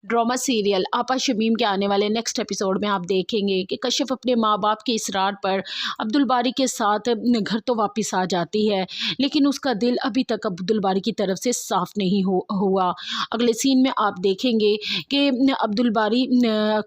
Drama serial आपा शमीम के आने वाले नेक्स्ट एपिसोड में आप देखेंगे कि कशिफ अपने माँ बाप के इसरार पर अब्दुल बारी के साथ घर तो वापस आ जाती है, लेकिन उसका दिल अभी तक अब्दुल बारी की तरफ से साफ़ नहीं हुआ। अगले सीन में आप देखेंगे कि अब्दुल बारी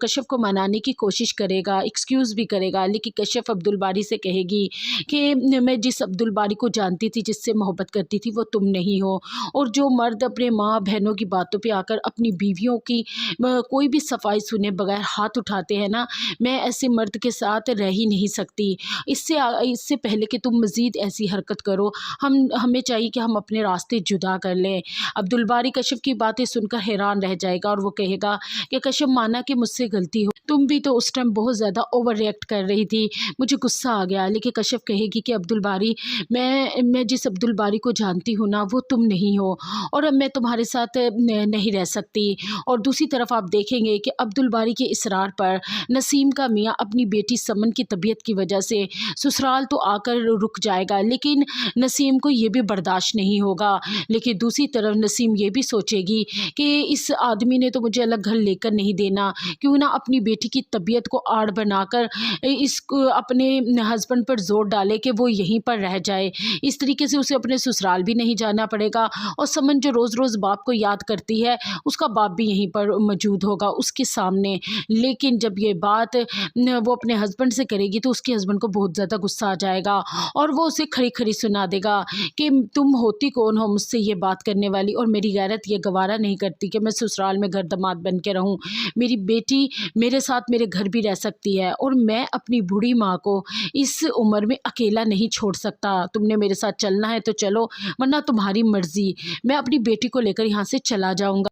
कशिफ को मनाने की कोशिश करेगा, एक्सक्यूज़ भी करेगा, लेकिन कशिफ अब्दुल बारी से कहेगी कि मैं जिस अब्दुल बारी को जानती थी, जिससे मोहब्बत करती थी, वो तुम नहीं हो। और जो मर्द अपने माँ बहनों की बातों पे आकर अपनी बीवियों की कोई भी सफाई सुने बगैर हाथ उठाते हैं ना, मैं ऐसे मर्द के साथ रह ही नहीं सकती। इससे पहले कि तुम मज़ीद ऐसी हरकत करो, हमें चाहिए कि हम अपने रास्ते जुदा कर लें। अब्दुल बारी कशिफ की बातें सुनकर हैरान रह जाएगा और वो कहेगा कि कशिफ, माना कि मुझसे गलती हो, तुम भी तो उस टाइम बहुत ज़्यादा ओवर रिएक्ट कर रही थी, मुझे गुस्सा आ गया। लेकिन कशिफ कहेगी कि अब्दुल बारी, मैं जिस अब्दुल बारी को जानती हूँ ना, वो तुम नहीं हो, और अब मैं तुम्हारे साथ नहीं रह सकती। और दूसरी तरफ आप देखेंगे कि अब्दुल बारी के इसरार पर नसीम का मियाँ अपनी बेटी समन की तबीयत की वजह से ससुराल तो आकर रुक जाएगा, लेकिन नसीम को ये भी बर्दाश्त नहीं होगा। लेकिन दूसरी तरफ नसीम ये भी सोचेगी कि इस आदमी ने तो मुझे अलग घर लेकर नहीं देना, क्यों ना अपनी बेटी की तबीयत को आड़ बनाकर इसको अपने हस्बैंड पर जोर डाले कि वो यहीं पर रह जाए। इस तरीके से उसे अपने ससुराल भी नहीं जाना पड़ेगा, और समन जो रोज़ रोज़ बाप को याद करती है, उसका बाप भी यहीं पर मौजूद होगा उसके सामने। लेकिन जब ये बात वो अपने हस्बैंड से करेगी तो उसके हस्बैंड को बहुत ज़्यादा गुस्सा आ जाएगा, और वो उसे खरी खरी सुना देगा कि तुम होती कौन हो मुझसे ये बात करने वाली, और मेरी गैरत ये गवारा नहीं करती कि मैं ससुराल में घर दामाद बन के रहूं। मेरी बेटी मेरे साथ मेरे घर भी रह सकती है, और मैं अपनी बूढ़ी माँ को इस उम्र में अकेला नहीं छोड़ सकता। तुमने मेरे साथ चलना है तो चलो, वरना तुम्हारी मर्जी, मैं अपनी बेटी को लेकर यहाँ से चला जाऊँगा।